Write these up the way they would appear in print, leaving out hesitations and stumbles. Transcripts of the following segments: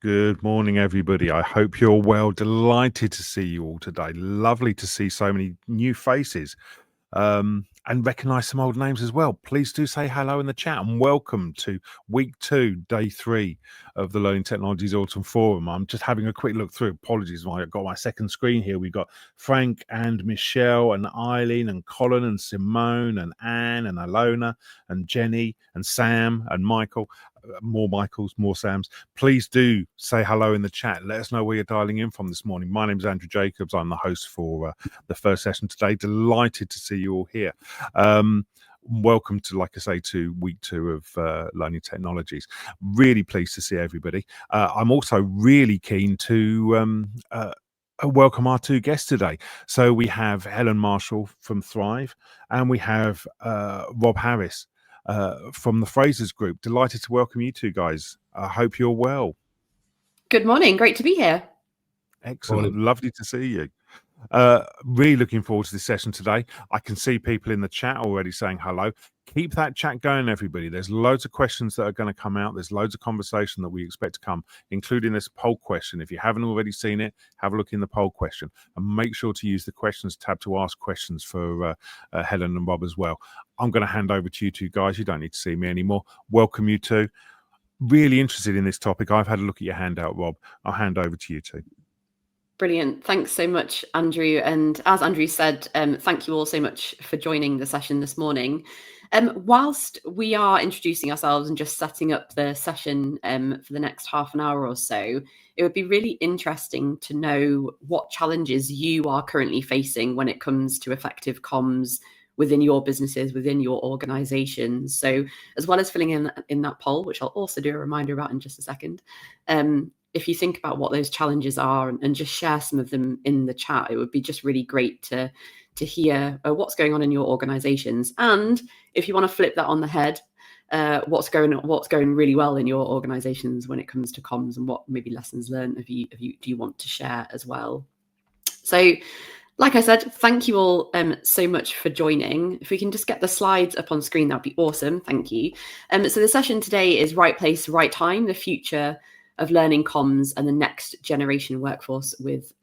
Good morning, everybody. I hope you're well. Delighted to see you all today. Lovely to see so many new faces and recognize some old names as well. Please do say hello in the chat and welcome to week 2, day 3 of the Learning Technologies Autumn Forum. I'm just having a quick look through. Apologies, I've got my second screen here. We've got Frank and Michelle and Eileen and Colin and Simone and Anne and Alona and Jenny and Sam and Michael. More Michaels, more Sams. Please do say hello in the chat. Let us know where you're dialing in from this morning. My name's Andrew Jacobs. I'm the host for the first session today. Delighted to see you all here. Welcome to, like I say, to week 2 of Learning Technologies. Really pleased to see everybody. I'm also really keen to welcome our 2 guests today. So we have Helen Marshall from Thrive, and we have Rob Harris from the Frasers Group. Delighted to welcome you 2 guys. I hope you're well. Good morning. Great to be here. Excellent. Morning. Lovely to see you. Really looking forward to this session today. I can see people in the chat already saying hello. Keep that chat going, everybody. There's loads of questions that are going to come out. There's loads of conversation that we expect to come, including this poll question. If you haven't already seen it, have a look in the poll question and make sure to use the questions tab to ask questions for Helen and Rob as well. I'm going to hand over to you 2 guys. You don't need to see me anymore. Welcome you 2. Really interested in this topic. I've had a look at your handout, Rob. I'll hand over to you 2. Brilliant. Thanks so much, Andrew. And as Andrew said, thank you all so much for joining the session this morning. Whilst we are introducing ourselves and just setting up the session for the next half an hour or so, it would be really interesting to know what challenges you are currently facing when it comes to effective comms within your businesses, within your organizations. So as well as filling in that poll, which I'll also do a reminder about in just a second, if you think about what those challenges are and just share some of them in the chat, it would be just really great to hear what's going on in your organizations. And if you want to flip that on the head, what's going really well in your organizations when it comes to comms, and what maybe lessons learned do you want to share as well. So like I said, thank you all so much for joining. If we can just get the slides up on screen, that'd be awesome. Thank you. So the session today is Right Place, Right Time, the future of learning comms and the next generation workforce with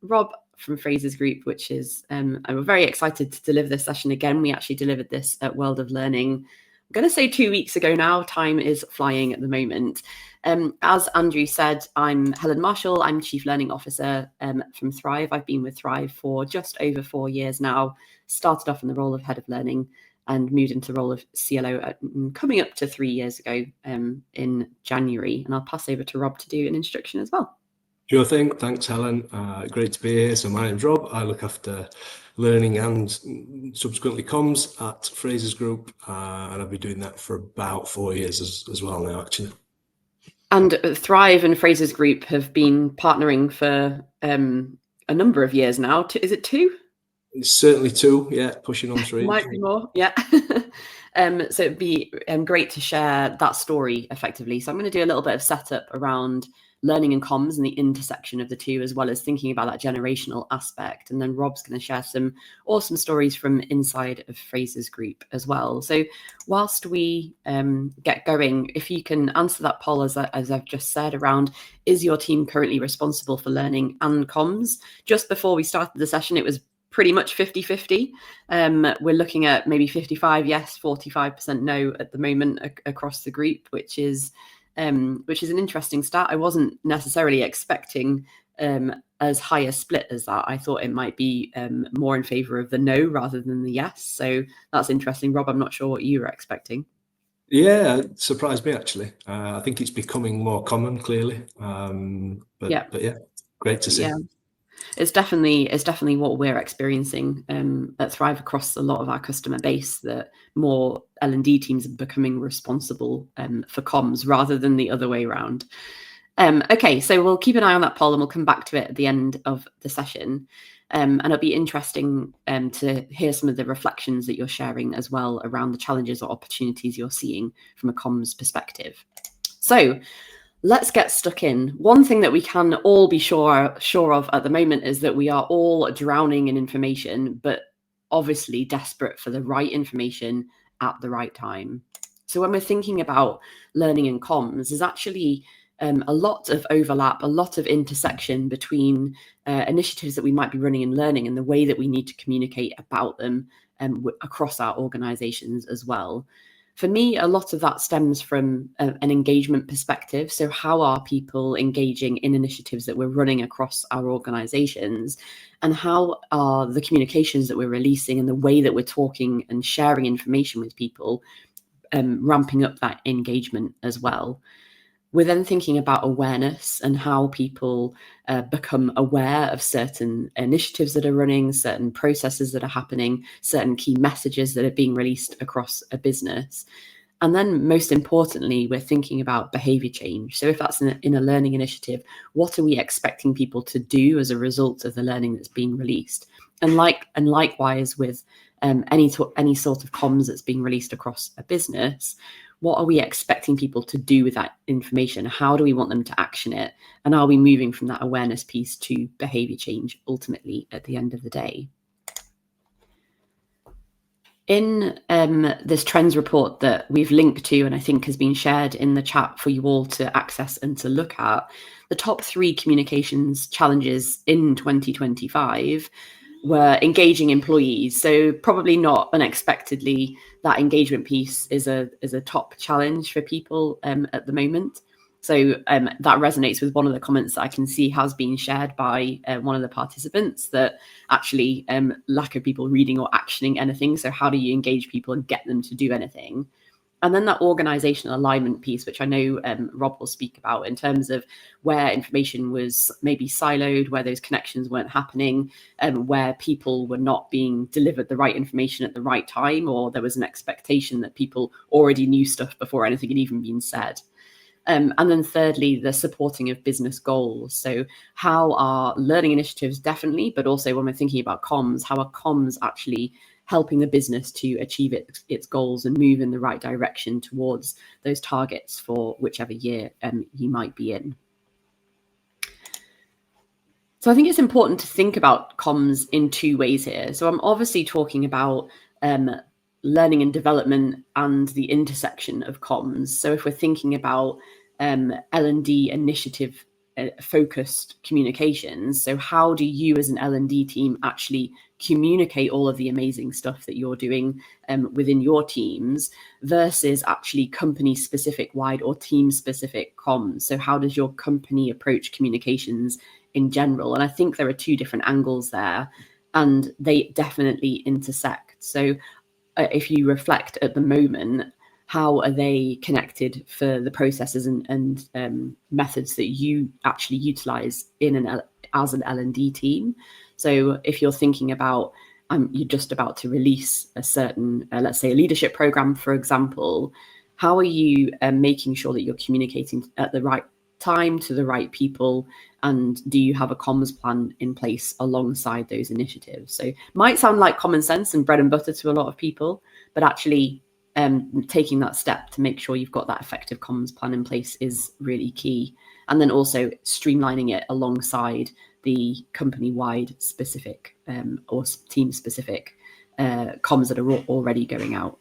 Rob from Frasers Group, which is, I'm very excited to deliver this session again. We actually delivered this at World of Learning, I'm going to say 2 weeks ago now. Time is flying at the moment. As Andrew said, I'm Helen Marshall. I'm Chief Learning Officer from Thrive. I've been with Thrive for just over 4 years now. Started off in the role of Head of Learning and moved into the role of CLO coming up to 3 years ago in January. And I'll pass over to Rob to do an introduction as well. Sure thing. Thanks, Helen. Great to be here. So my name's Rob. I look after learning and subsequently comms at Frasers Group. And I've been doing that for about 4 years as well now, actually. And Thrive and Frasers Group have been partnering for a number of years now. Is it 2? It's certainly 2, yeah, pushing on 3. Might be more, yeah. So it'd be great to share that story effectively. So I'm going to do a little bit of setup around learning and comms and the intersection of the 2, as well as thinking about that generational aspect. And then Rob's going to share some awesome stories from inside of Frasers Group as well. So whilst we get going, if you can answer that poll, as I've just said, around, is your team currently responsible for learning and comms? Just before we started the session, it was pretty much 50-50. We're looking at maybe 55 yes, 45% no at the moment across the group, which is an interesting stat. I wasn't necessarily expecting as high a split as that. I thought it might be more in favor of the no rather than the yes. So that's interesting. Rob, I'm not sure what you were expecting. Yeah, it surprised me actually. I think it's becoming more common, clearly. But yeah, great to see. Yeah. It's definitely what we're experiencing at Thrive across a lot of our customer base, that more L&D teams are becoming responsible for comms rather than the other way around. Okay, so we'll keep an eye on that poll and we'll come back to it at the end of the session. And it'll be interesting to hear some of the reflections that you're sharing as well around the challenges or opportunities you're seeing from a comms perspective. So let's get stuck in. One thing that we can all be sure of at the moment is that we are all drowning in information, but obviously desperate for the right information at the right time. So when we're thinking about learning and comms, there's actually a lot of overlap, a lot of intersection between initiatives that we might be running and learning and the way that we need to communicate about them across our organizations as well. For me, a lot of that stems from an engagement perspective. So how are people engaging in initiatives that we're running across our organizations? And how are the communications that we're releasing and the way that we're talking and sharing information with people ramping up that engagement as well? We're then thinking about awareness and how people become aware of certain initiatives that are running, certain processes that are happening, certain key messages that are being released across a business. And then most importantly, we're thinking about behavior change. So if that's in a learning initiative, what are we expecting people to do as a result of the learning that's being released? And likewise with any sort of comms that's being released across a business, what are we expecting people to do with that information? How do we want them to action it? And are we moving from that awareness piece to behavior change ultimately at the end of the day? In this trends report that we've linked to and I think has been shared in the chat for you all to access and to look at, the top 3 communications challenges in 2025 were engaging employees. So probably not unexpectedly, that engagement piece is a top challenge for people at the moment. So that resonates with one of the comments that I can see has been shared by one of the participants, that actually lack of people reading or actioning anything. So how do you engage people and get them to do anything? And then that organizational alignment piece, which I know Rob will speak about in terms of where information was maybe siloed, where those connections weren't happening, where people were not being delivered the right information at the right time, or there was an expectation that people already knew stuff before anything had even been said. And then thirdly, the supporting of business goals. So how are learning initiatives definitely, but also when we're thinking about comms, how are comms actually helping the business to achieve its goals and move in the right direction towards those targets for whichever year you might be in. So I think it's important to think about comms in 2 ways here. So I'm obviously talking about learning and development and the intersection of comms. So if we're thinking about L&D initiative focused communications, so how do you as an L&D team actually communicate all of the amazing stuff that you're doing within your teams versus actually company specific wide or team specific comms? So how does your company approach communications in general? And I think there are 2 different angles there and they definitely intersect. So if you reflect at the moment, how are they connected for the processes and methods that you actually utilize as an L&D team? So if you're thinking about you're just about to release a certain, let's say a leadership program, for example, how are you making sure that you're communicating at the right time to the right people? And do you have a comms plan in place alongside those initiatives? So might sound like common sense and bread and butter to a lot of people, but actually taking that step to make sure you've got that effective comms plan in place is really key. And then also streamlining it alongside the company-wide specific or team-specific comms that are already going out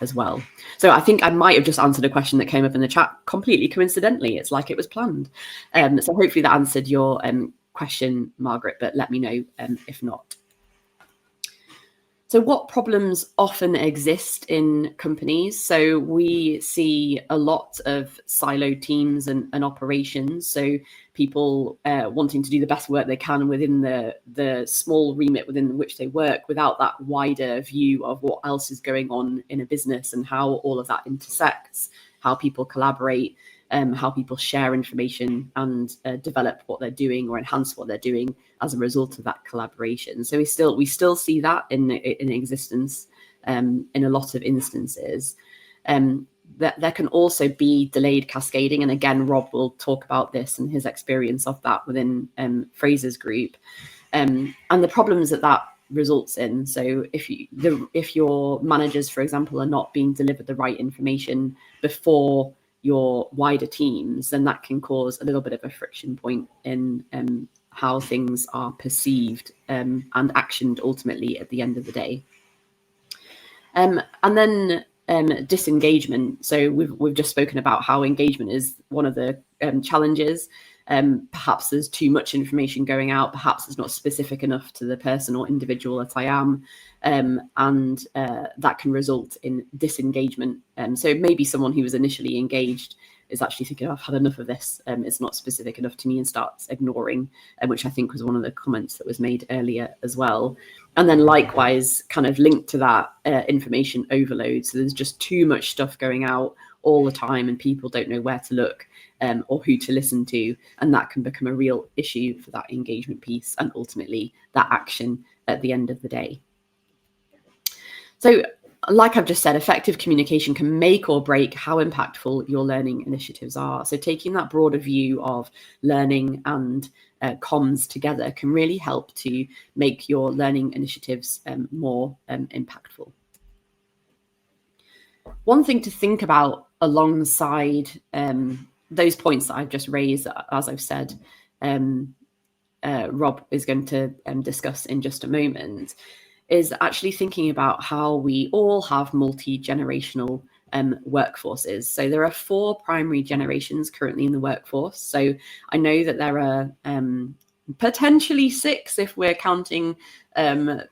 as well. So I think I might have just answered a question that came up in the chat completely coincidentally. It's like it was planned. So hopefully that answered your question, Margaret, but let me know if not. So what problems often exist in companies? So we see a lot of siloed teams and operations. So people wanting to do the best work they can within the small remit within which they work without that wider view of what else is going on in a business and how all of that intersects, how people collaborate, how people share information and develop what they're doing or enhance what they're doing as a result of that collaboration. So we still see that in existence in a lot of instances. That there can also be delayed cascading, and again, Rob will talk about this and his experience of that within Frasers Group, and the problems that results in. So if your managers, for example, are not being delivered the right information before your wider teams, then that can cause a little bit of a friction point in how things are perceived and actioned ultimately at the end of the day. And then disengagement. So we've just spoken about how engagement is one of the challenges. Perhaps there's too much information going out, perhaps it's not specific enough to the person or individual that I am, and that can result in disengagement. So maybe someone who was initially engaged is actually thinking, oh, I've had enough of this, it's not specific enough to me, and starts ignoring, which I think was one of the comments that was made earlier as well. And then likewise, kind of linked to that, information overload. So there's just too much stuff going out all the time and people don't know where to look or who to listen to. And that can become a real issue for that engagement piece and ultimately that action at the end of the day. So like I've just said, effective communication can make or break how impactful your learning initiatives are. So taking that broader view of learning and comms together can really help to make your learning initiatives more impactful. One thing to think about alongside those points that I've just raised, as I've said, Rob is going to discuss in just a moment, is actually thinking about how we all have multi-generational workforces. So there are 4 primary generations currently in the workforce. So I know that there are potentially 6 if we're counting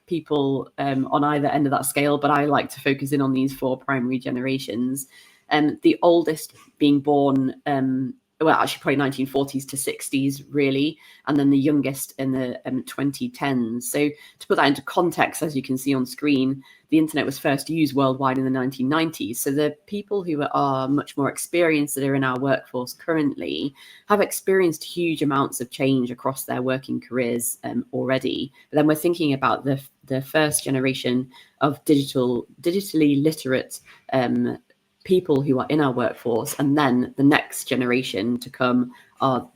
people on either end of that scale, but I like to focus in on these 4 primary generations. The oldest being born, well, actually probably 1940s to 60s, really, and then the youngest in the 2010s. So to put that into context, as you can see on screen, the internet was first used worldwide in the 1990s. So the people who are much more experienced that are in our workforce currently have experienced huge amounts of change across their working careers already. But then we're thinking about the first generation of digitally literate people who are in our workforce, and then the next generation to come are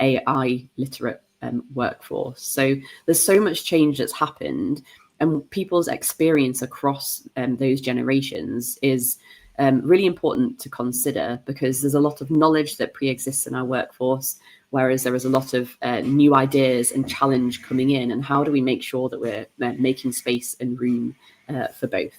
AI literate workforce. So there's so much change that's happened, and people's experience across those generations is really important to consider, because there's a lot of knowledge that pre-exists in our workforce, whereas there is a lot of new ideas and challenge coming in, and how do we make sure that we're making space and room for both.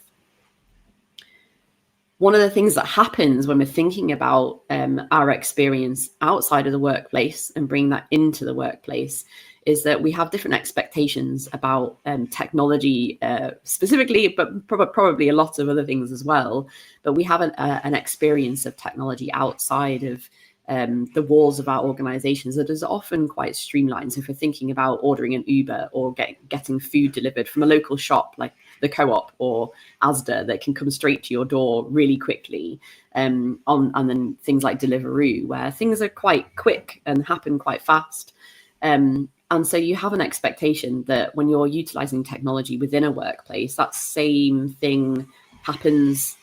One of the things that happens when we're thinking about our experience outside of the workplace and bring that into the workplace is that we have different expectations about technology specifically, but probably a lot of other things as well. But we have an experience of technology outside of the walls of our organizations that is often quite streamlined. So if we're thinking about ordering an Uber or getting food delivered from a local shop like the Co-op or Asda that can come straight to your door really quickly, and then things like Deliveroo, where things are quite quick and happen quite fast. And so you have an expectation that when you're utilizing technology within a workplace, that same thing happens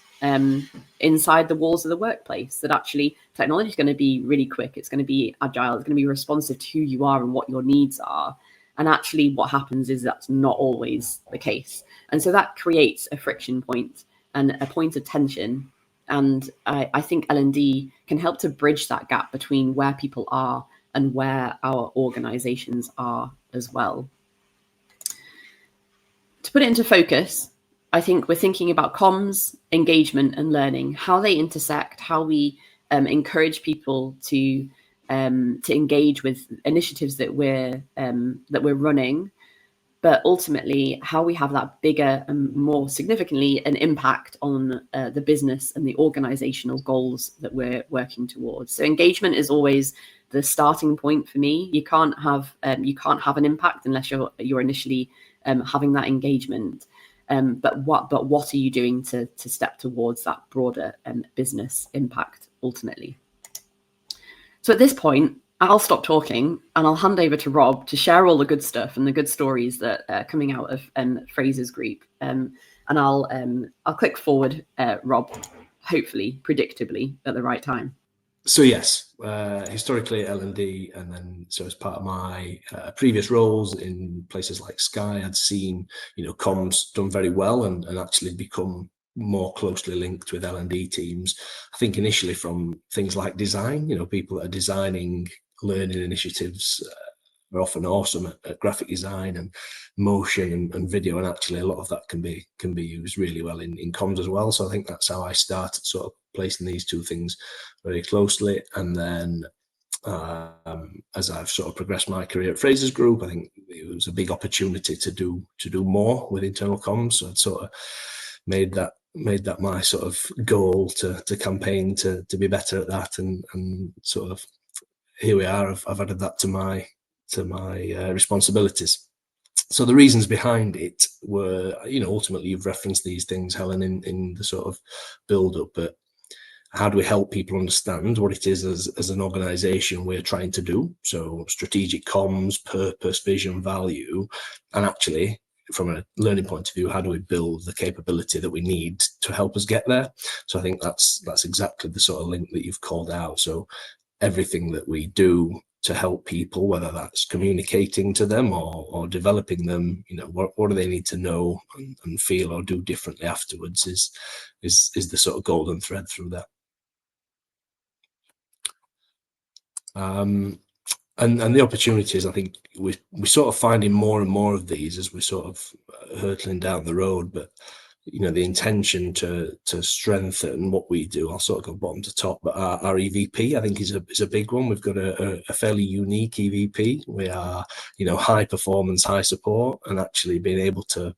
inside the walls of the workplace, that actually technology is going to be really quick, it's going to be agile, it's going to be responsive to who you are and what your needs are. And actually what happens is that's not always the case. And so that creates a friction point and a point of tension. And I think L&D can help to bridge that gap between where people are and where our organizations are as well. To put it into focus, I think we're thinking about comms, engagement, and learning, how they intersect, how we encourage people to engage with initiatives that we're running, but ultimately how we have that bigger and more significantly an impact on the business and the organizational goals that we're working towards. So engagement is always the starting point for me. You can't have an impact unless you're initially having that engagement. But what are you doing to step towards that broader business impact ultimately? So at this point, I'll stop talking and I'll hand over to Rob to share all the good stuff and the good stories that are coming out of Frasers Group. And I'll click forward, Rob, hopefully, predictably at the right time. So yes, historically L&D, and then so as part of my previous roles in places like Sky, I'd seen comms done very well and actually become more closely linked with L&D teams. I think initially from things like design, people that are designing learning initiatives are often awesome at graphic design and motion and video, and actually a lot of that can be used really well in comms as well. So I think that's how I started sort of placing these two things very closely. And then as I've sort of progressed my career at Frasers Group, I think it was a big opportunity to do more with internal comms. So I'd sort of made that my sort of goal to campaign to be better at that, and sort of here we are. I've added that to my responsibilities. So the reasons behind it were, ultimately you've referenced these things, Helen, in the sort of build up, but how do we help people understand what it is as an organization we're trying to do? So strategic comms, purpose, vision, value, and actually from a learning point of view, how do we build the capability that we need to help us get there? So I think that's exactly the sort of link that you've called out. So everything that we do to help people, whether that's communicating to them or developing them, what do they need to know and feel or do differently afterwards is the sort of golden thread through that. And the opportunities, I think we're sort of finding more and more of these as we're sort of hurtling down the road, but the intention to strengthen what we do, I'll sort of go bottom to top, but our EVP, I think, is a big one. We've got a fairly unique EVP. We are, high performance, high support, and actually being able to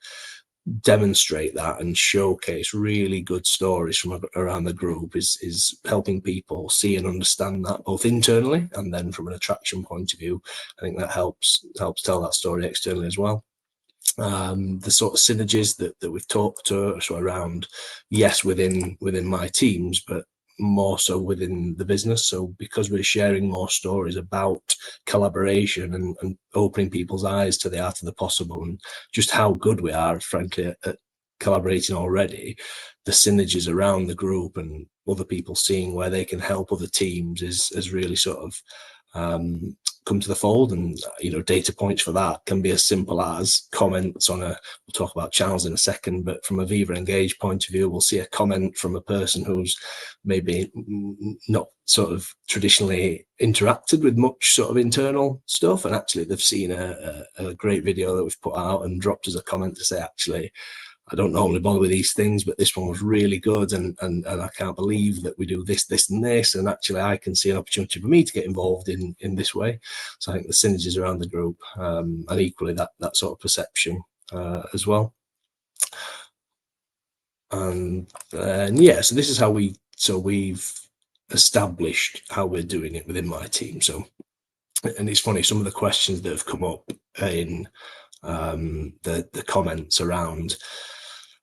demonstrate that and showcase really good stories from around the group is helping people see and understand that, both internally and then from an attraction point of view. I think that helps tell that story externally as well. The sort of synergies that we've talked to, so around, yes, within my teams, but more so within the business. So because we're sharing more stories about collaboration and opening people's eyes to the art of the possible and just how good we are, frankly, at collaborating already, the synergies around the group and other people seeing where they can help other teams is really sort of come to the fold. And data points for that can be as simple as comments on we'll talk about channels in a second, but from a Viva Engage point of view, we'll see a comment from a person who's maybe not sort of traditionally interacted with much sort of internal stuff, and actually they've seen a great video that we've put out and dropped as a comment to say, actually, I don't normally bother with these things, but this one was really good, and I can't believe that we do this, and this, and actually I can see an opportunity for me to get involved in this way. So I think the synergies around the group, and equally that sort of perception as well. And yeah, so this is how we've established how we're doing it within my team. So, and it's funny, some of the questions that have come up in the comments around,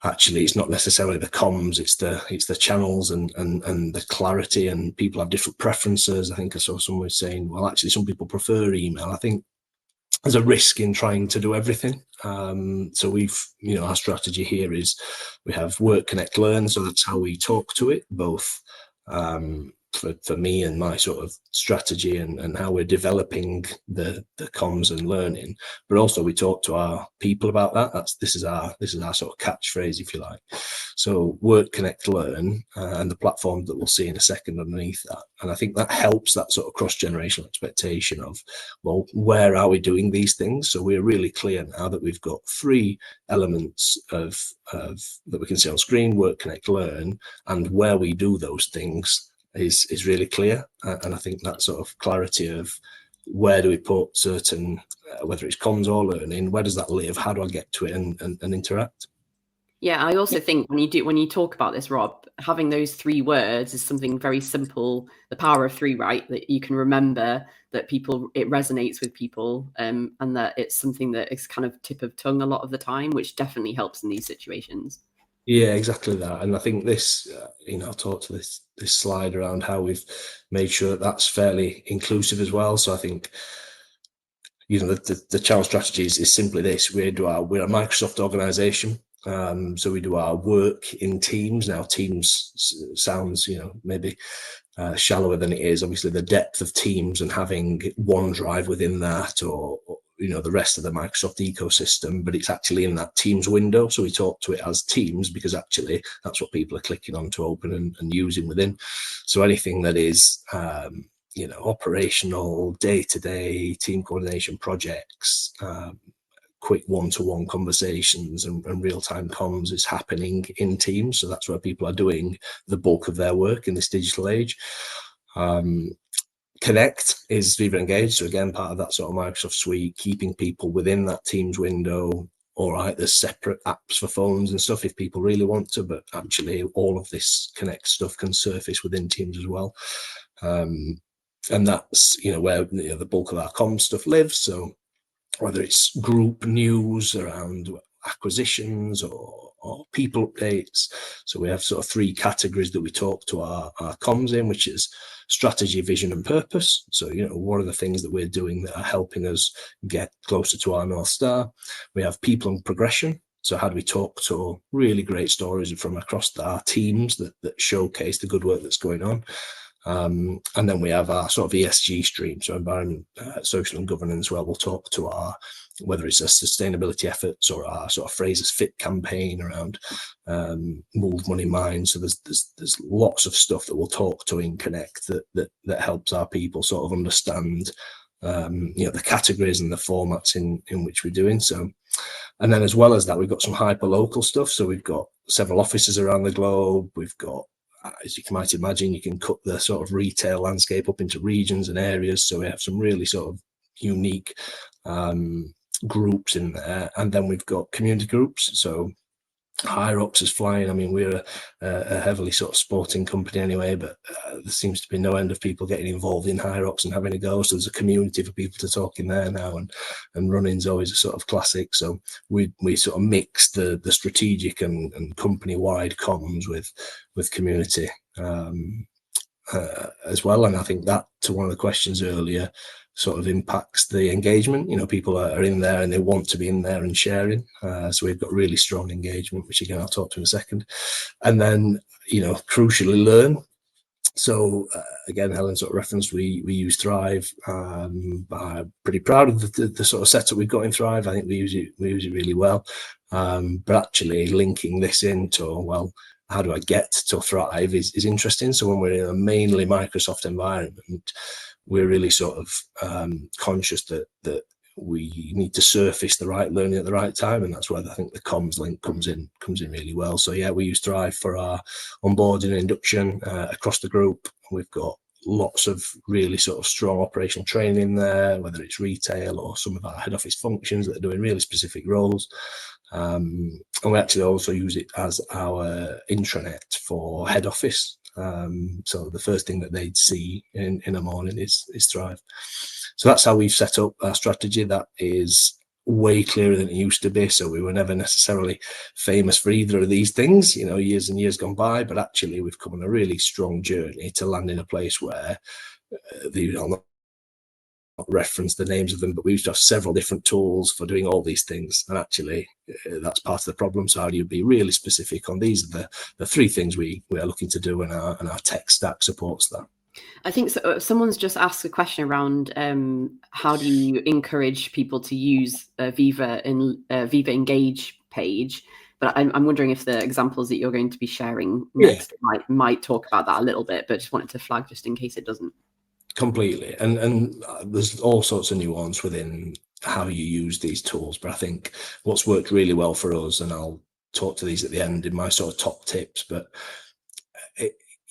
actually it's not necessarily the comms, it's the channels and the clarity, and people have different preferences. I think I saw someone saying, well, actually some people prefer email. I think there's a risk in trying to do everything. So we've, our strategy here is we have work, connect, learn. So that's how we talk to it, both for me and my sort of strategy and how we're developing the comms and learning, but also we talk to our people about that. This is our sort of catchphrase, if you like. So work, connect, learn, and the platform that we'll see in a second underneath that. And I think that helps that sort of cross-generational expectation of, well, where are we doing these things? So we're really clear now that we've got 3 elements of that we can see on screen: work, connect, learn, and where we do those things is really clear. And I think that sort of clarity of where do we put certain, whether it's comms or learning, where does that live? How do I get to it and interact? Yeah, I also think when you talk about this, Rob, having those 3 words is something very simple. The power of 3, right? That you can remember, that it resonates with people, and that it's something that is kind of tip of tongue a lot of the time, which definitely helps in these situations. Yeah, exactly that. And I think this, I'll talk to this slide around how we've made sure that that's fairly inclusive as well. So I think, the channel strategy is simply this: we're a Microsoft organization. So we do our work in teams. Now, teams sounds, maybe shallower than it is. Obviously, the depth of teams and having OneDrive within that, or the rest of the Microsoft ecosystem, but it's actually in that Teams window. So we talk to it as Teams because actually that's what people are clicking on to open and using within. So anything that is operational, day-to-day team coordination projects, quick one-to-one conversations and real-time comms is happening in Teams. So that's where people are doing the bulk of their work in this digital age. Connect is Viva Engage. So again, part of that sort of Microsoft suite, keeping people within that Teams window. All right, there's separate apps for phones and stuff if people really want to, but actually all of this Connect stuff can surface within Teams as well. And that's, where the bulk of our comms stuff lives. So whether it's group news around acquisitions or people updates. So we have sort of 3 categories that we talk to our comms in, which is strategy, vision and purpose. So, what are the things that we're doing that are helping us get closer to our North Star? We have people and progression. So how do we talk to really great stories from across our teams that showcase the good work that's going on? And then we have our sort of ESG stream, so environment, social and governance, where we'll talk to whether it's a sustainability efforts or our sort of Frasers Fit campaign around Move Money Mind. So there's lots of stuff that we'll talk to in Connect that helps our people sort of understand the categories and the formats in which we're doing. So, and then as well as that, we've got some hyper local stuff. So we've got several offices around the globe. We've got, as you might imagine, you can cut the sort of retail landscape up into regions and areas. So we have some really sort of unique groups in there. And then we've got community groups. So Hyrox is flying. I mean, we're a heavily sort of sporting company anyway, but there seems to be no end of people getting involved in Hyrox and having a go. So there's a community for people to talk in there now, and running's always a sort of classic. So we sort of mix the strategic and company-wide comms with community as well. And I think that, to one of the questions earlier, sort of impacts the engagement. People are in there and they want to be in there and sharing. So we've got really strong engagement, which again, I'll talk to in a second. And then, crucially, learn. So again, Helen sort of referenced, we use Thrive. I'm pretty proud of the sort of setup we've got in Thrive. I think we use it really well. But actually linking this into, well, how do I get to Thrive is interesting. So when we're in a mainly Microsoft environment, we're really sort of conscious that we need to surface the right learning at the right time, and that's where I think the comms link comes in really well. So yeah, we use Thrive for our onboarding and induction across the group. We've got lots of really sort of strong operational training there, whether it's retail or some of our head office functions that are doing really specific roles. And we actually also use it as our intranet for head office. So the first thing that they'd see in a morning is Thrive. So that's how we've set up our strategy. That is way clearer than it used to be. So we were never necessarily famous for either of these things, years and years gone by, but actually we've come on a really strong journey to land in a place where I'll not reference the names of them, but we used to have several different tools for doing all these things, and actually that's part of the problem. So how do you be really specific on these are the 3 things we are looking to do, and our tech stack supports that. I think so. Someone's just asked a question around how do you encourage people to use Viva Engage page, but I'm wondering if the examples that you're going to be sharing next might talk about that a little bit, but just wanted to flag just in case it doesn't. Completely, and there's all sorts of nuance within how you use these tools, but I think what's worked really well for us, and I'll talk to these at the end in my sort of top tips, but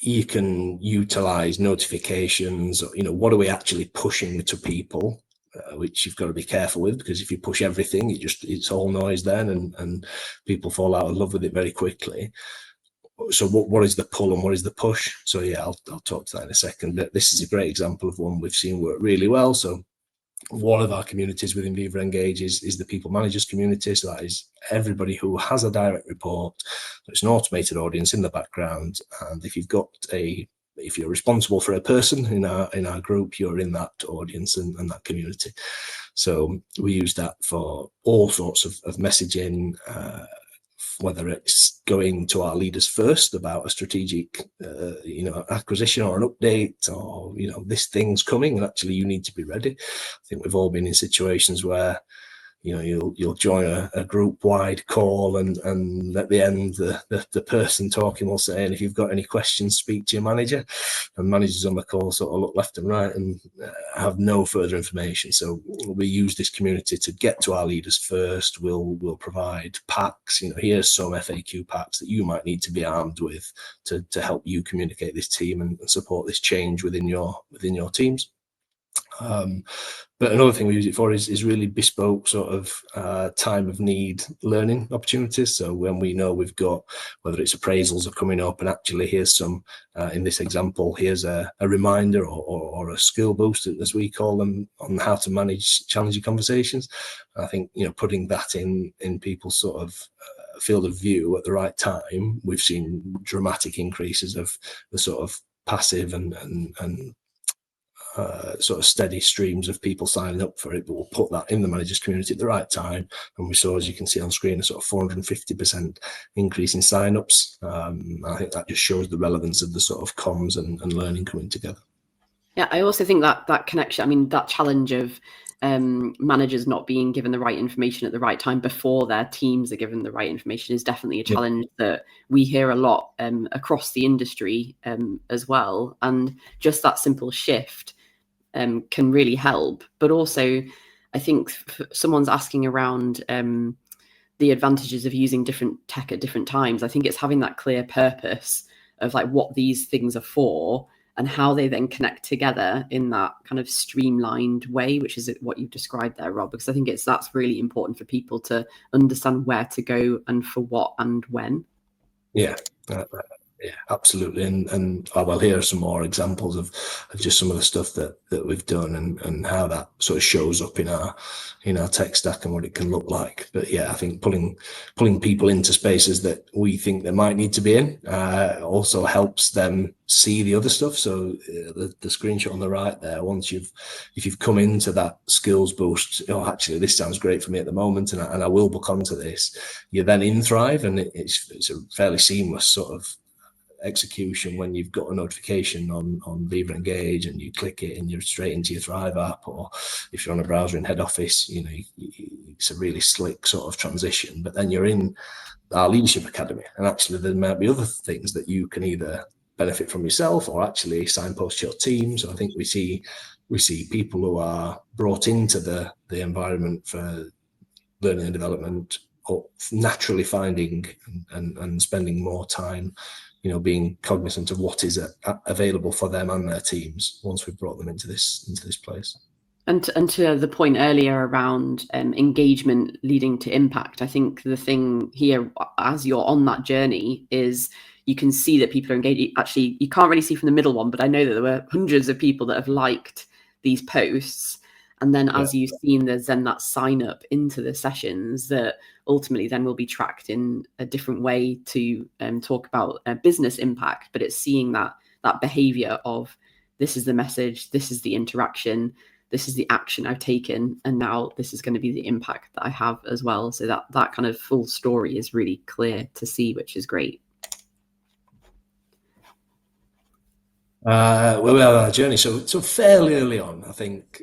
you can utilize notifications. What are we actually pushing to people, which you've got to be careful with, because if you push everything, it's all noise then, and people fall out of love with it very quickly. So what is the pull and what is the push? So yeah, I'll talk to that in a second, but this is a great example of one we've seen work really well. So one of our communities within Viva Engage is the people managers community. So that is everybody who has a direct report. So it's an automated audience in the background, and if you're responsible for a person in our group, you're in that audience and that community. So we use that for all sorts of messaging, whether it's going to our leaders first about a strategic acquisition or an update, or this thing's coming and actually you need to be ready. I think we've all been in situations where you'll join a group wide call, and at the end the person talking will say, and if you've got any questions, speak to your manager. And managers on the call sort of look left and right and have no further information. So we use this community to get to our leaders first. We'll provide packs. Here's some FAQ packs that you might need to be armed with to help you communicate this team and support this change within your teams. But another thing we use it for is really bespoke sort of time of need learning opportunities. So when we know we've got, whether it's appraisals are coming up, and actually here's some, in this example, here's a reminder or a skill boost, as we call them, on how to manage challenging conversations. I think, putting that in people's sort of field of view at the right time, we've seen dramatic increases of the sort of passive and sort of steady streams of people signing up for it. But we'll put that in the managers community at the right time, and we saw, as you can see on screen, a sort of 450% increase in sign-ups. I think that just shows the relevance of the sort of comms and learning coming together. Yeah, I also think that connection, I mean, that challenge of managers not being given the right information at the right time before their teams are given the right information is definitely a challenge that we hear a lot across the industry as well. And just that simple shift can really help. But also, I think someone's asking around the advantages of using different tech at different times. I think it's having that clear purpose of like what these things are for and how they then connect together in that kind of streamlined way, which is what you've described there, Rob, because I think that's really important for people to understand where to go and for what and when. Yeah, absolutely. And well, here are some more examples of just some of the stuff that we've done and how that sort of shows up in our tech stack and what it can look like. But yeah, I think pulling people into spaces that we think they might need to be in also helps them see the other stuff. So the screenshot on the right there, if you've come into that skills boost, actually this sounds great for me at the moment, and I will book onto this, you're then in Thrive, and it's a fairly seamless sort of execution when you've got a notification on Viva Engage and you click it and you're straight into your Thrive app, or if you're on a browser in head office, it's a really slick sort of transition. But then you're in our leadership academy, and actually there might be other things that you can either benefit from yourself or actually signpost your team. So I think we see people who are brought into the environment for learning and development, or naturally finding and spending more time being cognizant of what is available for them and their teams once we've brought them into this place. And to the point earlier around engagement leading to impact, I think the thing here, as you're on that journey, is you can see that people are engaged. Actually, you can't really see from the middle one, but I know that there were hundreds of people that have liked these posts. And then as you've seen, there's then that sign up into the sessions that ultimately then will be tracked in a different way to talk about business impact. But it's seeing that behavior of, this is the message, this is the interaction, this is the action I've taken, and now this is going to be the impact that I have as well. So that kind of full story is really clear to see, which is great. Well, we are on our journey, so fairly early on, I think,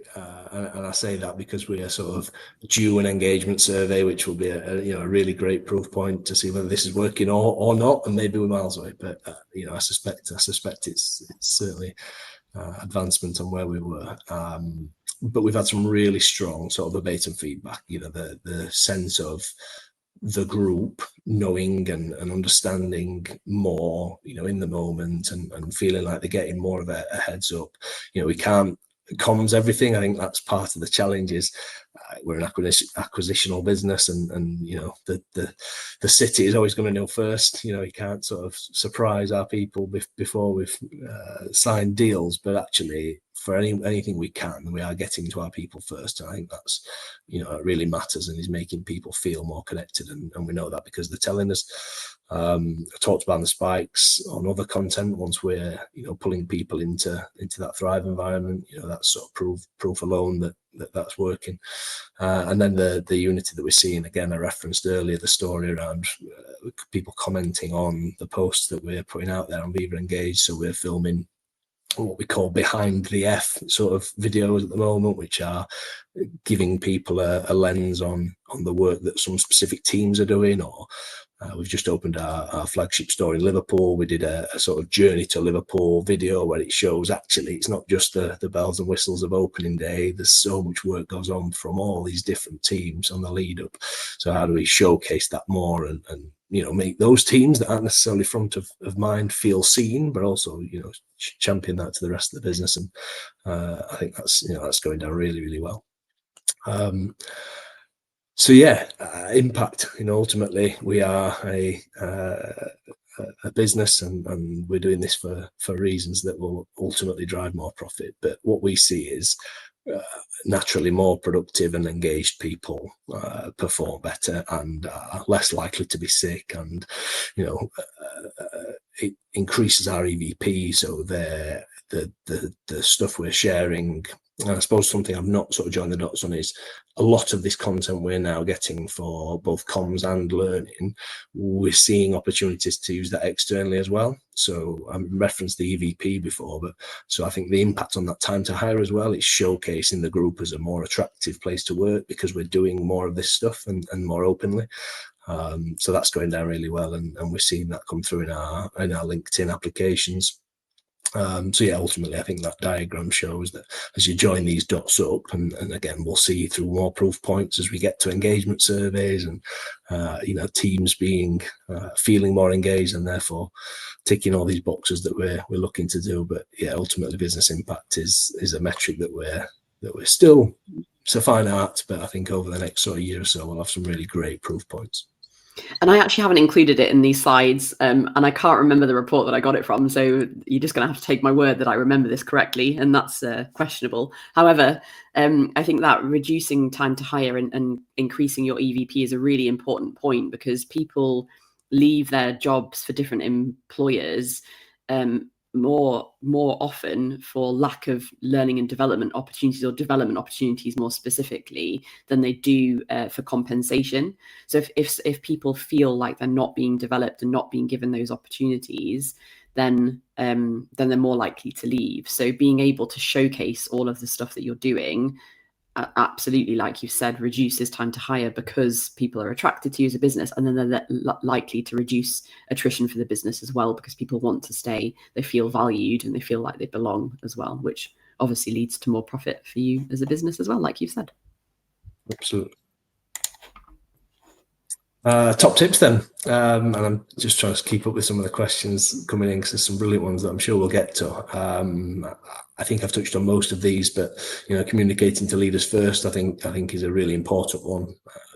and I say that because we are sort of due an engagement survey, which will be a really great proof point to see whether this is working or not, and maybe we're miles away. But I suspect it's certainly advancement on where we were. But we've had some really strong sort of verbatim feedback. The sense of the group knowing and understanding more, in the moment, and feeling like they're getting more of a heads up. We can't comms everything. I think that's part of the challenge. Is we're an acquisitional business, and the city is always going to know first. You can't sort of surprise our people before we've signed deals, but actually for anything we can, we are getting to our people first. And I think that's it really matters and is making people feel more connected, and we know that because they're telling us. I talked about the spikes on other content. Once we're pulling people into that Thrive environment, that's sort of proof alone that's working. And then the unity that we're seeing, again, I referenced earlier the story around people commenting on the posts that we're putting out there on Viva Engage. So we're filming what we call behind the F sort of videos at the moment, which are giving people a lens on the work that some specific teams are doing. Or we've just opened our flagship store in Liverpool. We did a sort of journey to Liverpool video where it shows actually it's not just the bells and whistles of opening day. There's so much work goes on from all these different teams on the lead up. So how do we showcase that more and make those teams that aren't necessarily front of mind feel seen, but also champion that to the rest of the business. And I think that's going down really, really well. So yeah, impact. Ultimately, we are a business, and we're doing this for reasons that will ultimately drive more profit. But what we see is naturally more productive and engaged people perform better and are less likely to be sick, and it increases our EVP. So the stuff we're sharing. And I suppose something I've not sort of joined the dots on is a lot of this content we're now getting for both comms and learning. We're seeing opportunities to use that externally as well. So I referenced the EVP before, but so I think the impact on that time to hire as well, it's showcasing the group as a more attractive place to work because we're doing more of this stuff and more openly. So that's going down really well, and we're seeing that come through in our LinkedIn applications. So yeah, ultimately, I think that diagram shows that as you join these dots up, and again, we'll see through more proof points as we get to engagement surveys and teams feeling more engaged and therefore ticking all these boxes that we're looking to do. But yeah, ultimately, business impact is a metric that we're still, it's a fine art, but I think over the next sort of year or so, we'll have some really great proof points. And I actually haven't included it in these slides, and I can't remember the report that I got it from. So you're just going to have to take my word that I remember this correctly, and that's questionable. However, I think that reducing time to hire and increasing your EVP is a really important point, because people leave their jobs for different employers more often for lack of learning and development opportunities, or development opportunities more specifically, than they do for compensation. So if people feel like they're not being developed and not being given those opportunities, then they're more likely to leave. So being able to showcase all of the stuff that you're doing, absolutely, like you said, reduces time to hire because people are attracted to you as a business, and then they're likely to reduce attrition for the business as well, because people want to stay, they feel valued, and they feel like they belong as well, which obviously leads to more profit for you as a business as well, like you've said. Absolutely. Top tips then, and I'm just trying to keep up with some of the questions coming in because there's some brilliant ones that I'm sure we'll get to. I think I've touched on most of these, but communicating to leaders first, I think is a really important one,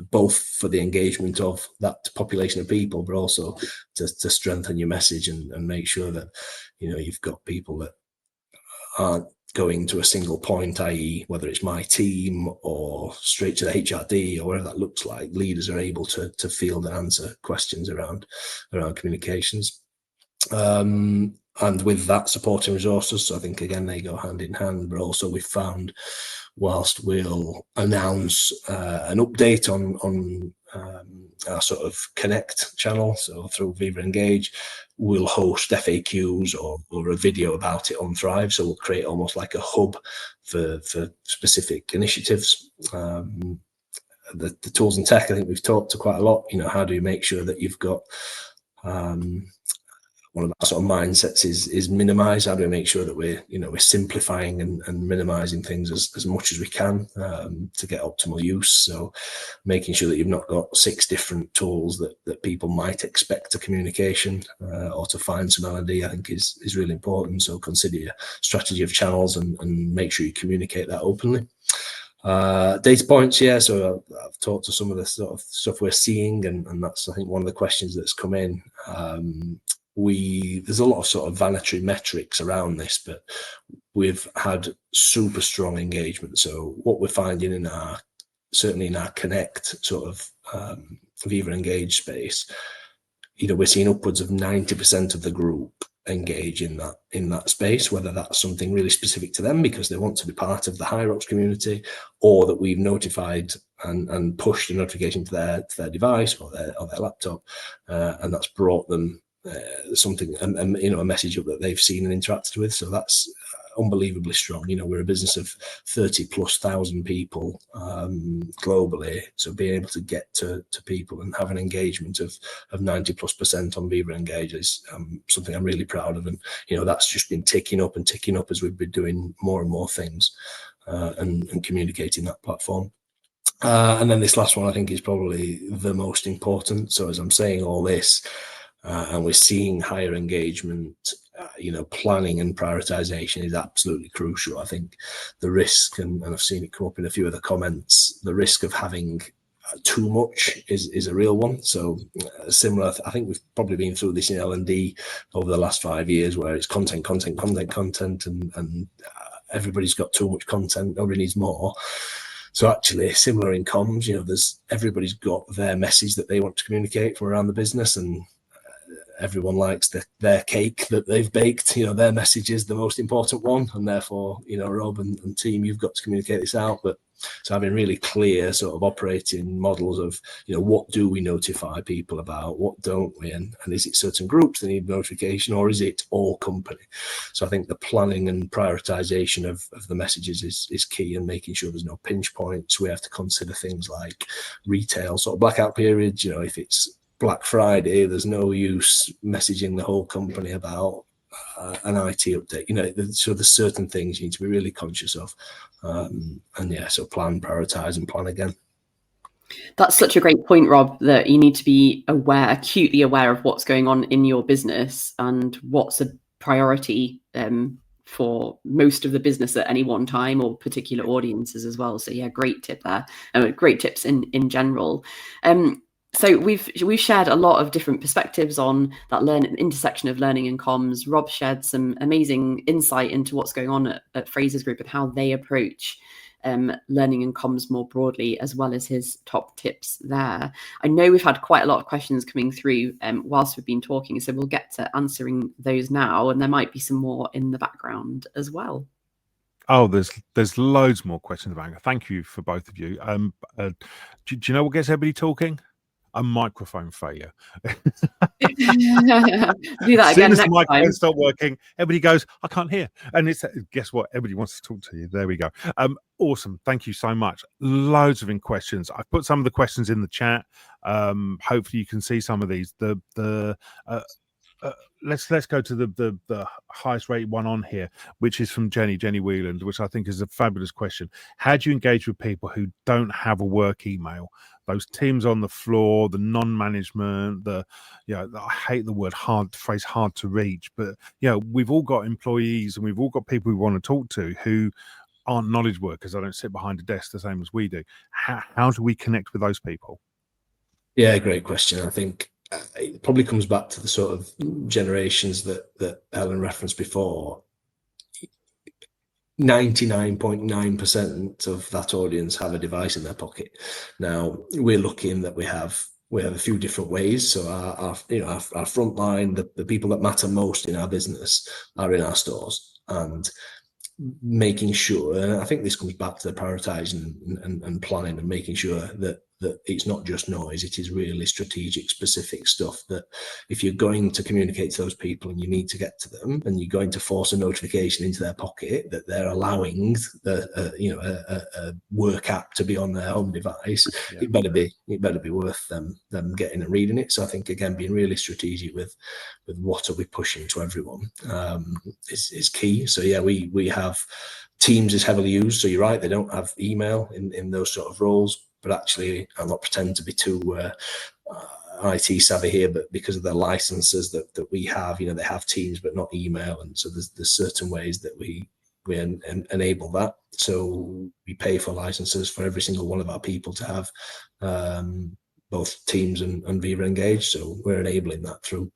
both for the engagement of that population of people, but also to strengthen your message and make sure that you've got people that aren't going to a single point, i.e. whether it's my team or straight to the HRD or whatever that looks like. Leaders are able to field and answer questions around communications. And with that, supporting resources. So I think, again, they go hand in hand, but also we've found whilst we'll announce an update on our sort of Connect channel, so through Viva Engage, we'll host FAQs or a video about it on Thrive. So we'll create almost like a hub for specific initiatives. The tools and tech, I think we've talked to quite a lot. How do you make sure that you've got one of our sort of mindsets is minimize. How do we make sure that we're simplifying and minimizing things as much as we can to get optimal use? So making sure that you've not got 6 different tools that people might expect a communication or to find some L&D, I think is really important. So consider your strategy of channels and make sure you communicate that openly. Data points, yeah. So I've talked to some of the sort of stuff we're seeing, and that's, I think, one of the questions that's come in. There's a lot of sort of vanity metrics around this, but we've had super strong engagement. So what we're finding certainly in our Connect sort of Viva Engage space, we're seeing upwards of 90% of the group engage in that space, whether that's something really specific to them because they want to be part of the Hyrox community, or that we've notified and pushed a notification to their device or their laptop, and that's brought them something, a message up that they've seen and interacted with. So that's unbelievably strong. You know, we're a business of 30,000+ people globally, so being able to get to people and have an engagement of 90+% on Viva Engage is something I'm really proud of. And you know, that's just been ticking up as we've been doing more and more things and communicating that platform. And then this last one I think is probably the most important. So as I'm saying all this, and we're seeing higher engagement, you know, planning and prioritization is absolutely crucial. I think the risk, and I've seen it come up in a few of the comments, the risk of having too much is a real one. So similar, I think we've probably been through this in L&D over the last 5 years, where it's content, and everybody's got too much content, nobody needs more. So actually, similar in comms, you know, everybody's got their message that they want to communicate from around the business, and everyone likes their cake that they've baked. You know, their message is the most important one, and therefore, you know, Rob and team, you've got to communicate this out. But so having really clear sort of operating models of, you know, what do we notify people about, what don't we, and is it certain groups that need notification, or is it all company? So I think the planning and prioritization of the messages is key, and making sure there's no pinch points. We have to consider things like retail sort of blackout periods. You know, if it's Black Friday, there's no use messaging the whole company about an IT update. You know, so there's certain things you need to be really conscious of. And yeah, so plan, prioritize, and plan again. That's such a great point, Rob, that you need to be aware, acutely aware of what's going on in your business and what's a priority for most of the business at any one time, or particular audiences as well. So yeah, great tip there. Great tips in general. So we've shared a lot of different perspectives on that intersection of learning and comms. Rob shared some amazing insight into what's going on at Frasers Group and how they approach learning and comms more broadly, as well as his top tips there. I know we've had quite a lot of questions coming through whilst we've been talking, so we'll get to answering those now, and there might be some more in the background as well. Oh, there's loads more questions about it. Thank you for both of you. Do you know what gets everybody talking? A microphone failure. Do that again as soon as the next microphone time. stops working, everybody goes, I can't hear. And it's, guess what? Everybody wants to talk to you. There we go. Awesome. Thank you so much. Loads of questions. I've put some of the questions in the chat. Hopefully you can see some of these. Let's go to the highest rated one on here, which is from Jenny Wheeland, which I think is a fabulous question. How do you engage with people who don't have a work email? Those teams on the floor, the non-management, I hate the phrase hard to reach, but we've all got employees and we've all got people we want to talk to who aren't knowledge workers. They don't sit behind a desk the same as we do. How do we connect with those people? Yeah, great question. I think it probably comes back to the sort of generations that Helen referenced before. 99.9% of that audience have a device in their pocket. Now we're lucky in that we have a few different ways. So our frontline, the people that matter most in our business are in our stores, and making sure, and I think this comes back to the prioritizing and planning, and making sure that it's not just noise, it is really strategic, specific stuff, that if you're going to communicate to those people and you need to get to them and you're going to force a notification into their pocket, that they're allowing a work app to be on their home device, it better be worth them getting and reading it. So I think, again, being really strategic with what are we pushing to everyone is key. So yeah, we have Teams is heavily used, so you're right, they don't have email in those sort of roles. But actually, I'm not pretending to be too IT savvy here, but because of the licenses that we have, they have Teams but not email, and so there's certain ways that we enable that. So we pay for licenses for every single one of our people to have both Teams and Viva Engage. So we're enabling that through,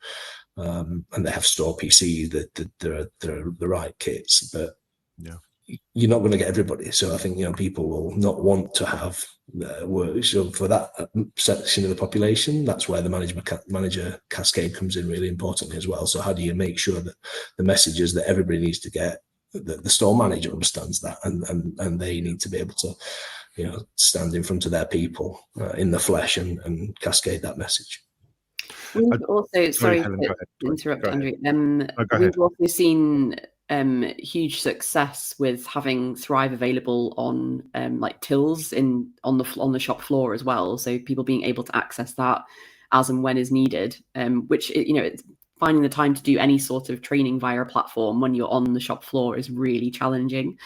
and they have store PCs that they're the right kits, but you're not going to get everybody. So I think people will not want to have work. So for that section of the population, that's where the manager cascade comes in really importantly as well. So how do you make sure that the messages that everybody needs to get, that the store manager understands that, and they need to be able to stand in front of their people in the flesh and cascade that message. We've also, sorry to interrupt, Andrew. We've also seen huge success with having Thrive available on like tills on the shop floor as well. So people being able to access that as and when is needed, which it's finding the time to do any sort of training via a platform when you're on the shop floor is really challenging.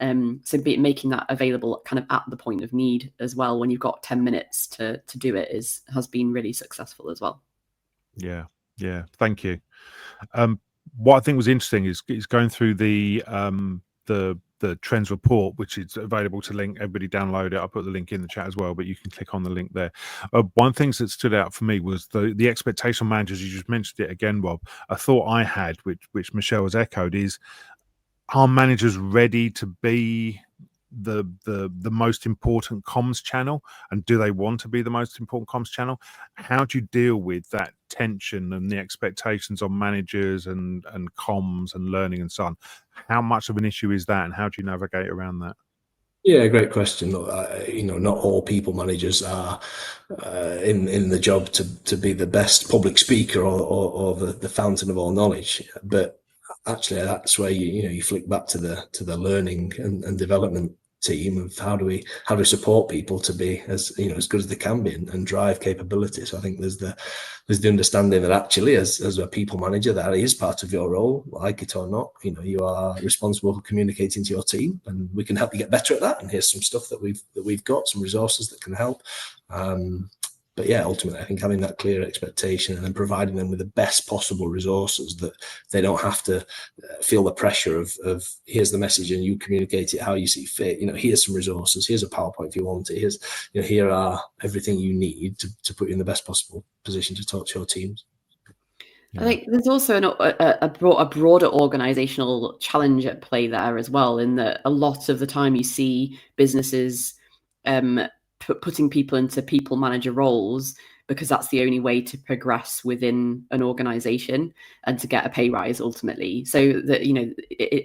So making that available kind of at the point of need as well, when you've got 10 minutes to do it, has been really successful as well. Yeah, thank you. What I think was interesting is going through the trends report, which is available to link. Everybody download it. I'll put the link in the chat as well, but you can click on the link there. One thing that stood out for me was the expectation managers. You just mentioned it again, Rob. A thought I had, which Michelle has echoed, is, are managers ready to be the most important comms channel, and do they want to be the most important comms channel? How do you deal with that tension and the expectations on managers and comms and learning and so on? How much of an issue is that, and how do you navigate around that? Yeah, great question. Look, not all people managers are in the job to be the best public speaker or the fountain of all knowledge, but actually that's where you flick back to the learning and development team of how do we support people to be as good as they can be and drive capability. So I think there's the understanding that actually as a people manager, that is part of your role, like it or not. You are responsible for communicating to your team, and we can help you get better at that. And here's some stuff that we've got, some resources that can help. But yeah, ultimately, I think having that clear expectation and then providing them with the best possible resources, that they don't have to feel the pressure of here's the message and you communicate it how you see fit. Here's some resources. Here's a PowerPoint if you want it. Here are everything you need to put you in the best possible position to talk to your teams. I think there's also a broader organizational challenge at play there as well, in that a lot of the time you see businesses putting people into people manager roles because that's the only way to progress within an organization and to get a pay rise ultimately. So that you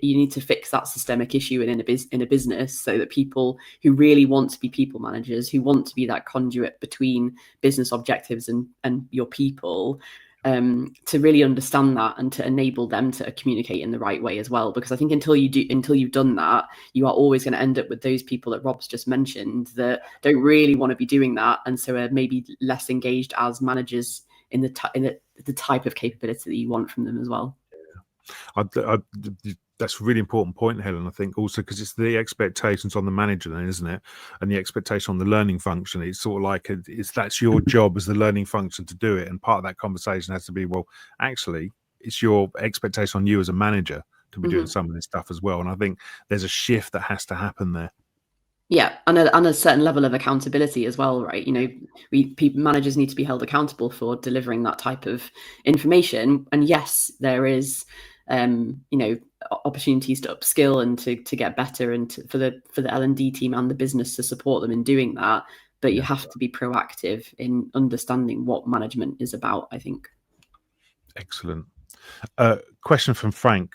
need to fix that systemic issue in a business, so that people who really want to be people managers, who want to be that conduit between business objectives and your people, to really understand that and to enable them to communicate in the right way as well. Because I think until you've done that, you are always going to end up with those people that Rob's just mentioned that don't really want to be doing that, and so are maybe less engaged as managers in the type of capability that you want from them as well. That's a really important point, Helen. I think also because it's the expectations on the manager then, isn't it? And the expectation on the learning function. It's sort of like that's your job as the learning function to do it. And part of that conversation has to be, well, actually, it's your expectation on you as a manager to be doing some of this stuff as well. And I think there's a shift that has to happen there. Yeah, and a certain level of accountability as well, right? Managers need to be held accountable for delivering that type of information. And yes, there is opportunities to upskill and to get better, and for the L&D team and the business to support them in doing that. But you have to be proactive in understanding what management is about, I think. Excellent. Question from Frank.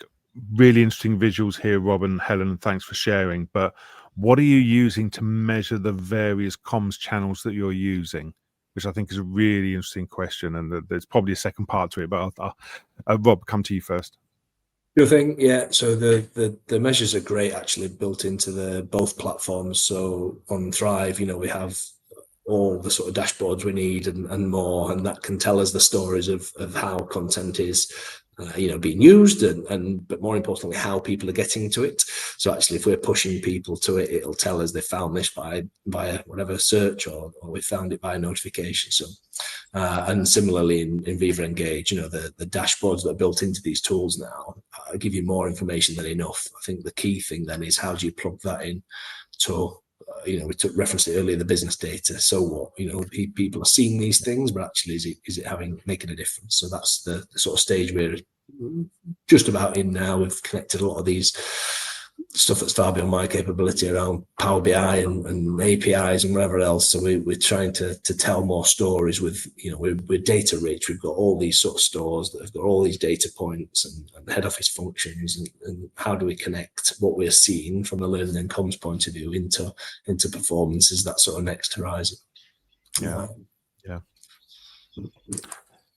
Really interesting visuals here, Rob and Helen. Thanks for sharing. But what are you using to measure the various comms channels that you're using? Which I think is a really interesting question, and there's probably a second part to it. But Rob, come to you first. Good thing, yeah. So the measures are great, actually, built into both platforms. So on Thrive, we have all the sort of dashboards we need and more, and that can tell us the stories of how content is being used but more importantly how people are getting to it. So actually, if we're pushing people to it, it'll tell us they found this by whatever search, or we found it by notification. So and similarly in Viva Engage, the dashboards that are built into these tools now give you more information than enough. I think the key thing then is, how do you plug that in to we referenced it earlier, the business data. So what, people are seeing these things, but actually is it making a difference? So that's the sort of stage we're just about in now. We've connected a lot of these stuff that's far beyond my capability around Power BI and APIs and whatever else. So we're trying to tell more stories with, we're data rich. We've got all these sort of stores that have got all these data points and head office functions, and how do we connect what we're seeing from a learning and comms point of view into performance? Is that sort of next horizon? Yeah.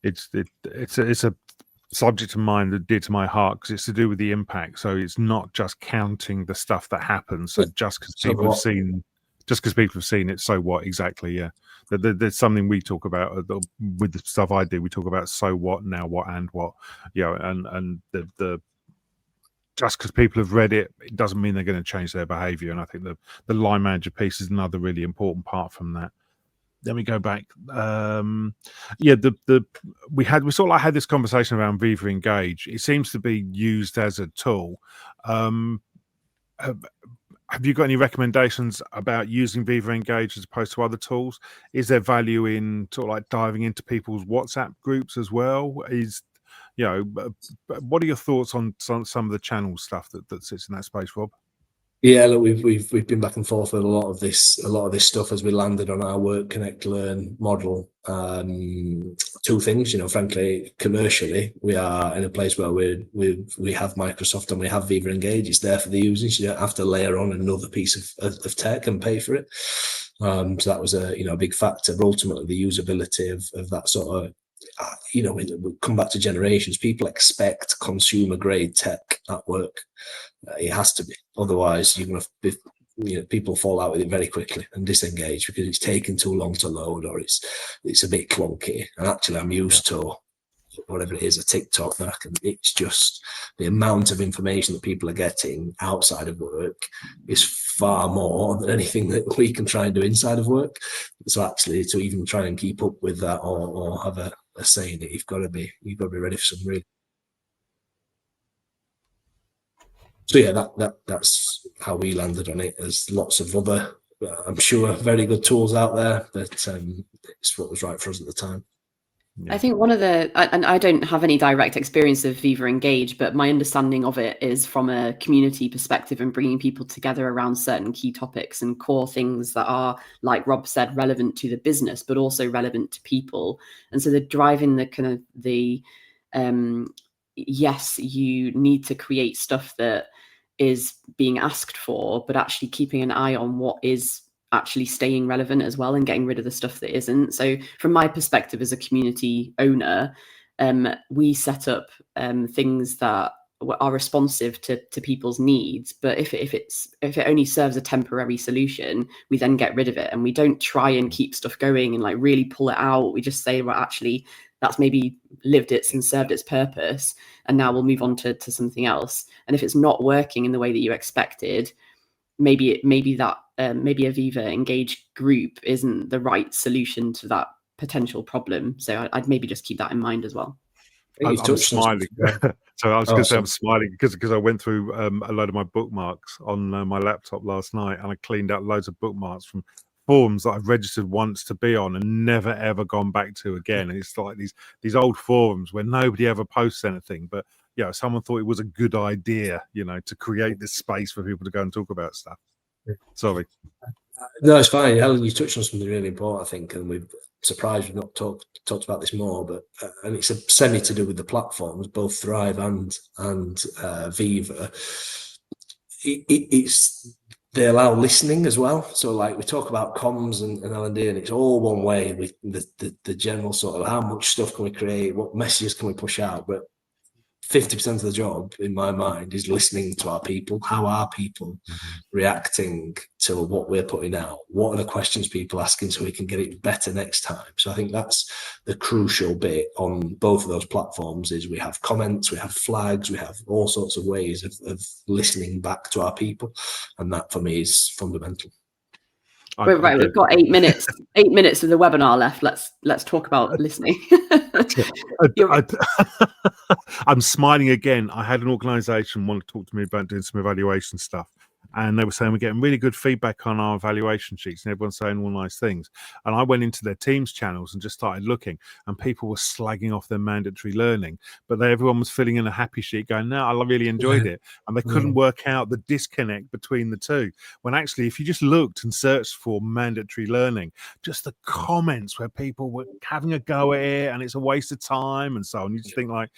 It's a subject of mine that dear to my heart because it's to do with the impact. So it's not just counting the stuff that happens. So just because So people have what? seen, it, so what? Exactly, yeah. There's something we talk about with the stuff I do. We talk about so what, now what, and what. You know, and the just because people have read it, it doesn't mean they're going to change their behaviour. And I think the line manager piece is another really important part from that. Then we go back. Yeah, we sort of like had this conversation around Viva Engage. It seems to be used as a tool. Have you got any recommendations about using Viva Engage as opposed to other tools? Is there value in sort of like diving into people's WhatsApp groups as well? What are your thoughts on some of the channel stuff that sits in that space, Rob? Yeah, look, we've been back and forth with a lot of this stuff as we landed on our work, connect, learn model. Two things, frankly, commercially, we are in a place where we have Microsoft and we have Viva Engage. It's there for the users. You don't have to layer on another piece of tech and pay for it. So that was a big factor. But ultimately, the usability of that sort of, we come back to generations. People expect consumer grade tech at work. It has to be, otherwise you're going to be, people fall out with it very quickly and disengage because it's taken too long to load or it's a bit clunky. And actually, I'm used to whatever it is, a TikTok, and it's just the amount of information that people are getting outside of work is far more than anything that we can try and do inside of work. So actually, to even try and keep up with that or have a say in it, you've got to be ready for some really. So yeah, that's how we landed on it. There's lots of other, I'm sure, very good tools out there, but it's what was right for us at the time. Yeah. I think one of and I don't have any direct experience of Viva Engage, but my understanding of it is from a community perspective and bringing people together around certain key topics and core things that are, like Rob said, relevant to the business, but also relevant to people. And so they're driving the kind of yes, you need to create stuff that is being asked for, but actually keeping an eye on what is actually staying relevant as well and getting rid of the stuff that isn't. So from my perspective as a community owner, we set up things that are responsive to people's needs, but if it only serves a temporary solution, we then get rid of it, and we don't try and keep stuff going and like really pull it out. We just say, well, actually that's maybe lived its and served its purpose, and now we'll move on to something else. And if it's not working in the way that you expected, maybe a Viva Engage group isn't the right solution to that potential problem. So I'd maybe just keep that in mind as well. I'm smiling. So I was going to say I'm smiling because I went through a load of my bookmarks on my laptop last night, and I cleaned out loads of bookmarks from forums that I've registered once to be on and never ever gone back to again. And it's like these old forums where nobody ever posts anything, but someone thought it was a good idea, to create this space for people to go and talk about stuff. Sorry. No, it's fine. Helen, you touched on something really important, I think, and we're surprised we've not talked about this more, but and it's a semi to do with the platforms, both Thrive and Viva. They allow listening as well. So like we talk about comms and L&D, and it's all one way with the general sort of how much stuff can we create, what messages can we push out, but 50% of the job in my mind is listening to our people. How are people reacting to what we're putting out? What are the questions people asking so we can get it better next time? So I think that's the crucial bit on both of those platforms is we have comments, we have flags, we have all sorts of ways of listening back to our people. And that for me is fundamental. Right, we've got 8 minutes. 8 minutes of the webinar left. Let's talk about listening. I'm smiling again. I had an organisation want to talk to me about doing some evaluation stuff, and they were saying we're getting really good feedback on our evaluation sheets, and everyone's saying all nice things. And I went into their Teams channels and just started looking, and people were slagging off their mandatory learning, but everyone was filling in a happy sheet going, no, I really enjoyed it. And they couldn't work out the disconnect between the two, when actually if you just looked and searched for mandatory learning, just the comments where people were having a go at it and it's a waste of time and so on, you just think like,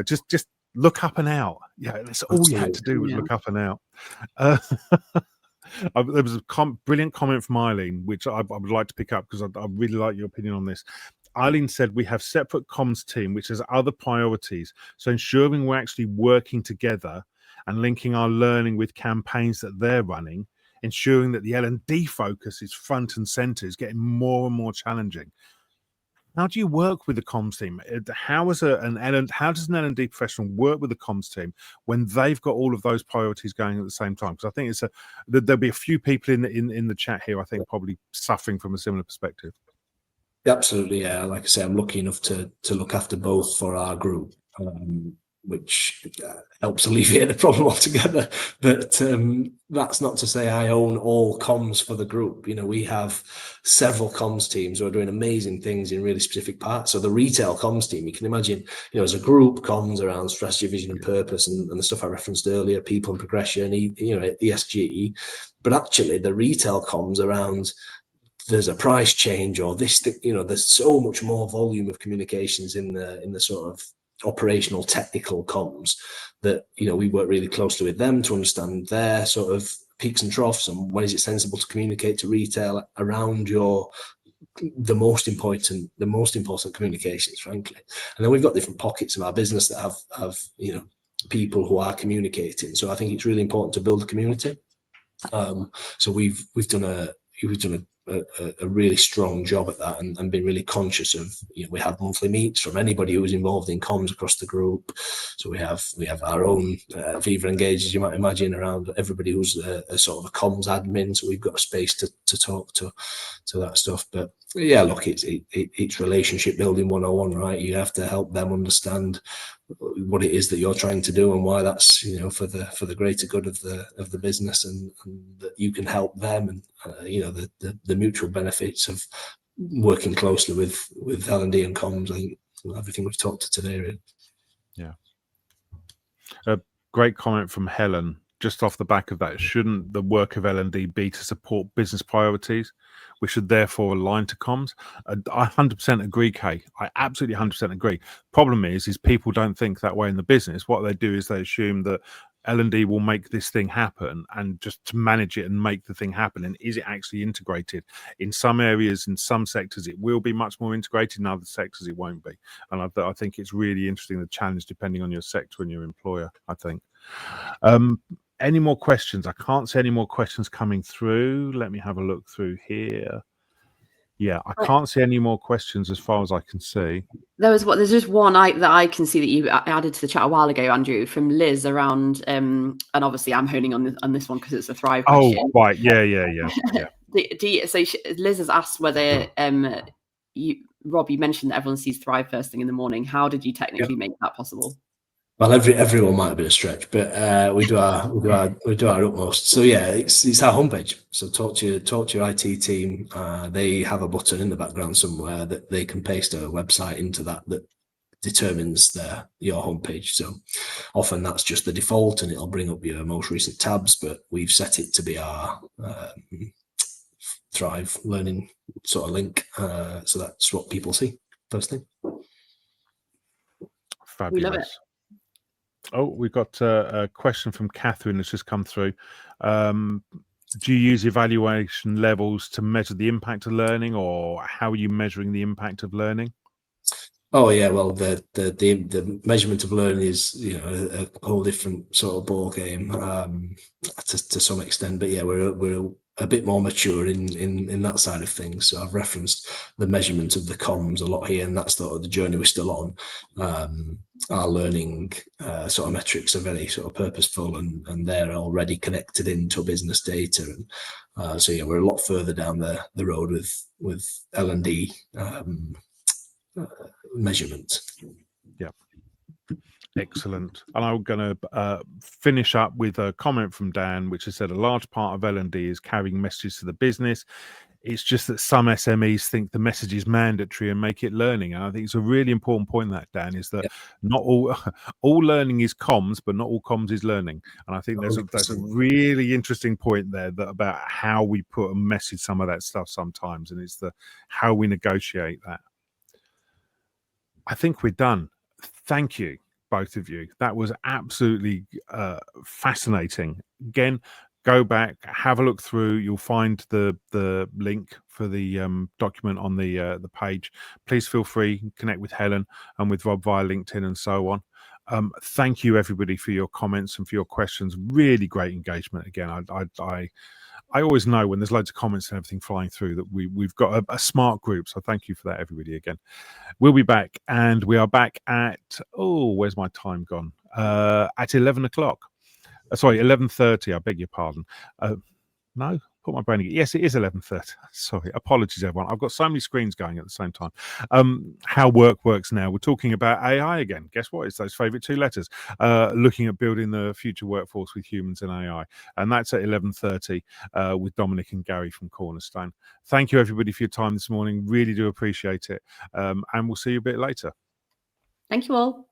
just look up and out. That's all you had to do was look up and out. There was a brilliant comment from Eileen, which I would like to pick up because I really like your opinion on this. Eileen said we have separate comms team which has other priorities, so ensuring we're actually working together and linking our learning with campaigns that they're running, ensuring that the L&D focus is front and center, is getting more and more challenging. How do you work with the comms team? How does an L&D professional work with the comms team when they've got all of those priorities going at the same time? Because I think there'll be a few people in the chat here, I think, probably suffering from a similar perspective. Absolutely, yeah. Like I say, I'm lucky enough to look after both for our group, which helps alleviate the problem altogether. But that's not to say I own all comms for the group. You know, we have several comms teams who are doing amazing things in really specific parts. So the retail comms team, you can imagine, you know, as a group, comms around strategy, vision, and purpose, and the stuff I referenced earlier, people and progression, you know, ESG. But actually, the retail comms around, there's a price change or this, you know, there's so much more volume of communications in the sort of operational technical comms that, you know, we work really closely with them to understand their sort of peaks and troughs and when is it sensible to communicate to retail around the most important communications, frankly. And then we've got different pockets of our business that have you know, people who are communicating. So I think it's really important to build a community. So we've done a really strong job at that, and been really conscious of, you know, we have monthly meets from anybody who's involved in comms across the group. So we have our own Viva Engage, as you might imagine, around everybody who's a sort of a comms admin. So we've got a space to talk to that stuff. But yeah, look, it's relationship building 101, right? You have to help them understand what it is that you're trying to do and why that's, you know, for the greater good of the business, and that you can help them, and you know, the mutual benefits of working closely with L&D and comms. I think everything we've talked to today, really. Yeah. A great comment from Helen. Just off the back of that, shouldn't the work of L&D be to support business priorities? We should therefore align to comms. I 100% agree, Kay. I absolutely 100% agree. Problem is people don't think that way in the business. What they do is they assume that L&D will make this thing happen, and just to manage it and make the thing happen. And is it actually integrated? In some areas, in some sectors, it will be much more integrated. In other sectors, it won't be. And I think it's really interesting, the challenge, depending on your sector and your employer, I think. Any more questions? I can't see any more questions coming through. Let me have a look through here. Yeah, I can't see any more questions as far as I can see. There's just one that I can see that you added to the chat a while ago, Andrew, from Liz around, and obviously I'm honing on this one because it's a Thrive question. Oh, right, yeah. So Liz has asked whether Rob, you mentioned that everyone sees Thrive first thing in the morning. How did you technically make that possible? Well, everyone might have been a stretch, but we do our utmost. So yeah, it's our homepage. So talk to your IT team. They have a button in the background somewhere that they can paste a website into that determines your homepage. So often that's just the default, and it'll bring up your most recent tabs. But we've set it to be our Thrive learning sort of link. So that's what people see first thing. Fabulous. We love it. Oh, we've got a question from Catherine that's just come through. Do you use evaluation levels to measure the impact of learning, or how are you measuring the impact of learning? Oh yeah, well the measurement of learning is, you know, a whole different sort of ball game to some extent. But yeah, we're a bit more mature in that side of things. So I've referenced the measurement of the comms a lot here, and that's the journey we're still on. Our learning sort of metrics are very sort of purposeful, and they're already connected into business data. And so yeah, we're a lot further down the road with L&D measurement. Yeah, excellent. And I'm going to finish up with a comment from Dan, which has said a large part of L&D is carrying messages to the business. It's just that some SMEs think the message is mandatory and make it learning. And I think it's a really important point, that Dan, is that not all learning is comms, but not all comms is learning. And I think that's a really interesting point there, that about how we put and message some of that stuff sometimes, and it's how we negotiate that. I think we're done. Thank you, both of you. That was absolutely fascinating. Again, go back, have a look through. You'll find the link for the document on the page. Please feel free, connect with Helen and with Rob via LinkedIn and so on. Thank you everybody for your comments and for your questions. Really great engagement again. I always know when there's loads of comments and everything flying through that we've got a smart group. So thank you for that, everybody, again. We'll be back, and we are back at, where's my time gone? At 11 o'clock. Sorry, 11:30. I beg your pardon. No, put my brain again. Yes, it is 11:30. Sorry, apologies, everyone. I've got so many screens going at the same time. How work works now. We're talking about AI again. Guess what? It's those favourite two letters. Looking at building the future workforce with humans and AI, and that's at 11:30 with Dominic and Gary from Cornerstone. Thank you, everybody, for your time this morning. Really do appreciate it, and we'll see you a bit later. Thank you all.